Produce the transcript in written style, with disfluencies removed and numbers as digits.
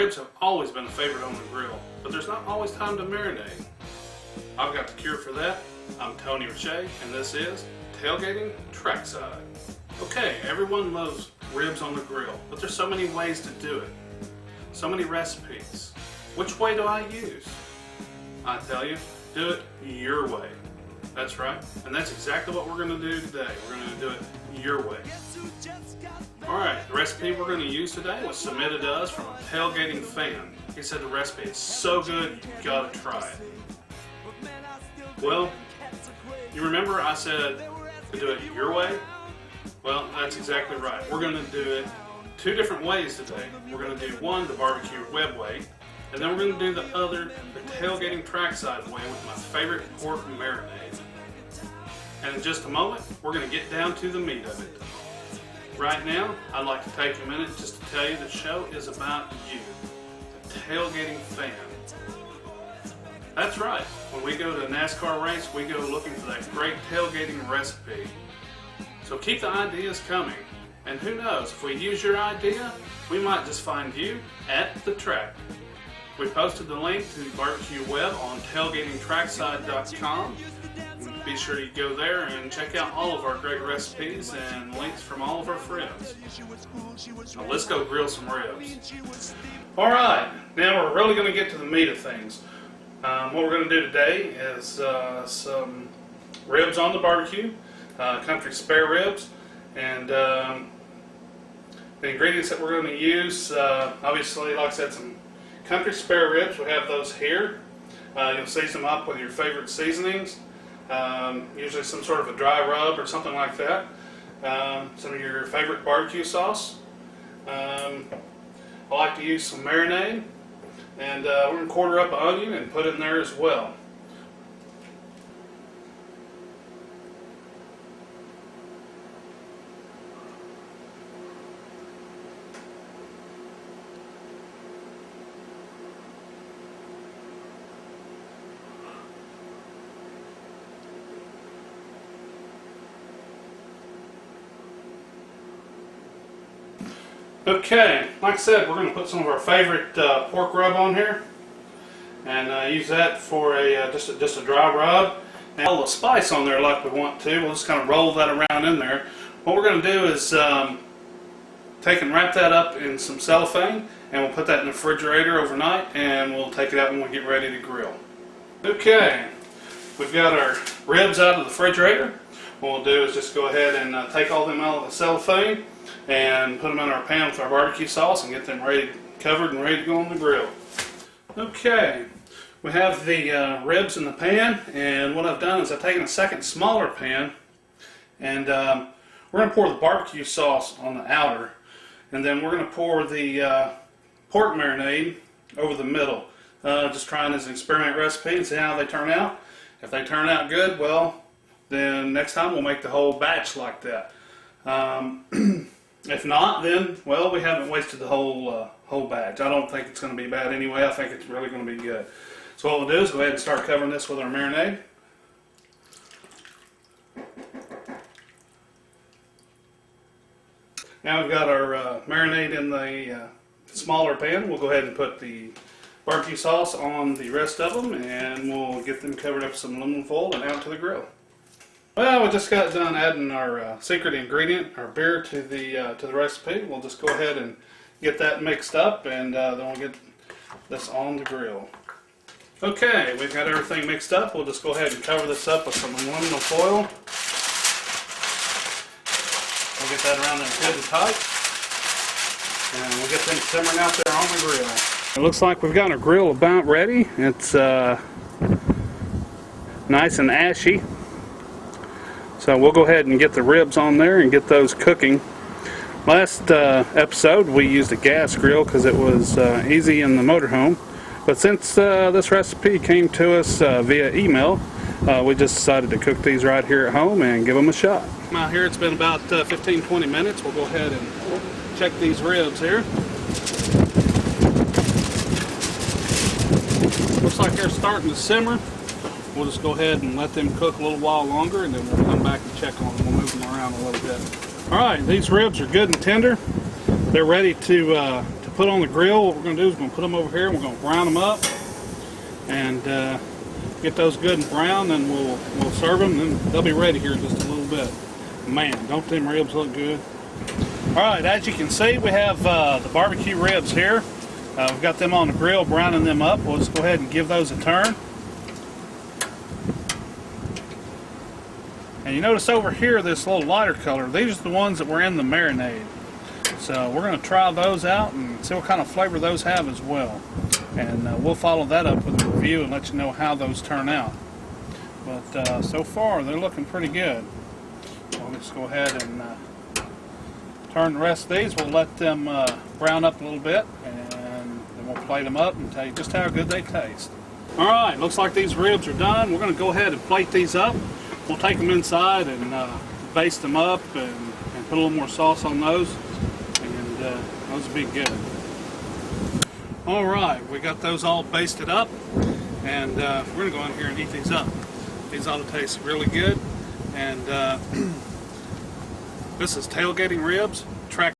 Ribs have always been a favorite on the grill, but there's not always time to marinate. I've got the cure for that. I'm Tony Richey, and this is Tailgating Trackside. Okay, everyone loves ribs on the grill, but there's so many ways to do it. So many recipes. Which way do I use? I tell you, do it your way. That's right, and that's exactly what we're going to do today. We're going to do it your way. Alright, the recipe we're going to use today was submitted to us from a tailgating fan. He said the recipe is so good, you've got to try it. Well, you remember I said to do it your way? Well, that's exactly right. We're going to do it two different ways today. We're going to do one, the barbecue web way, and then we're going to do the other, the tailgating trackside way with my favorite pork marinade. And in just a moment, we're going to get down to the meat of it. Right now, I'd like to take a minute just to tell you the show is about you, the tailgating fan. That's right, when we go to a NASCAR race, we go looking for that great tailgating recipe. So keep the ideas coming, and who knows, if we use your idea, we might just find you at the track. We posted the link to the barbecue web on tailgatingtrackside.com. Be sure you go there and check out all of our great recipes and links from all of our friends. Now let's go grill some ribs. Alright, now we're really going to get to the meat of things. What we're going to do today is some ribs on the barbecue, country spare ribs, and the ingredients that we're going to use, obviously, like I said, some country spare ribs. We have those here. You'll season them up with your favorite seasonings. Usually some sort of a dry rub or something like that. Some of your favorite barbecue sauce. I like to use some marinade, and we're going to quarter up an onion and put it in there as well. Okay, like I said, we're going to put some of our favorite pork rub on here, and use that for a just a dry rub, and all the spice on there like we want to. We'll just kind of roll that around in there. What we're going to do is take and wrap that up in some cellophane, and we'll put that in the refrigerator overnight, and we'll take it out when we get ready to grill. Okay, we've got our ribs out of the refrigerator. What we'll do is just go ahead and take all them out of the cellophane and put them in our pan with our barbecue sauce and get them ready, covered and ready to go on the grill. Okay, we have the ribs in the pan, and what I've done is I've taken a second smaller pan, and we're going to pour the barbecue sauce on the outer, and then we're going to pour the pork marinade over the middle. Just trying as an experiment recipe and see how they turn out. If they turn out good, well, then next time we'll make the whole batch like that. If not, then, well, we haven't wasted the whole batch. I don't think it's going to be bad anyway. I think it's really going to be good. So what we'll do is go ahead and start covering this with our marinade. Now we've got our marinade in the smaller pan. We'll go ahead and put the barbecue sauce on the rest of them, and we'll get them covered up with some aluminum foil and out to the grill. Well, we just got done adding our secret ingredient, our beer, to the recipe. We'll just go ahead and get that mixed up, and then we'll get this on the grill. Okay, we've got everything mixed up. We'll just go ahead and cover this up with some aluminum foil. We'll get that around there good and tight, and we'll get them simmering out there on the grill. It looks like we've got our grill about ready. It's nice and ashy. So we'll go ahead and get the ribs on there and get those cooking. Last episode we used a gas grill because it was easy in the motorhome. But since this recipe came to us via email, we just decided to cook these right here at home and give them a shot. Out here it's been about 15-20 minutes. We'll go ahead and check these ribs here. Looks like they're starting to simmer. We'll just go ahead and let them cook a little while longer, and then we'll come back and check on them. We'll move them around a little bit. All right, these ribs are good and tender. They're ready to put on the grill, what we're going to do is we're going to put them over here and we're going to brown them up and get those good and brown, and we'll serve them, and they'll be ready here in just a little bit. Man, don't them ribs look good? Alright, as you can see, we have the barbecue ribs here. We've got them on the grill, browning them up. We'll just go ahead and give those a turn. And you notice over here this little lighter color, these are the ones that were in the marinade. So we're going to try those out and see what kind of flavor those have as well. And we'll follow that up with a review and let you know how those turn out. But so far they're looking pretty good. So we'll just go ahead and turn the rest of these. We'll let them brown up a little bit, and then we'll plate them up and tell you just how good they taste. Alright, looks like these ribs are done. We're going to go ahead and plate these up. We'll take them inside and baste them up and put a little more sauce on those, and those will be good. Alright, we got those all basted up, and we're going to go in here and eat these up. These ought to taste really good, and this is tailgating ribs.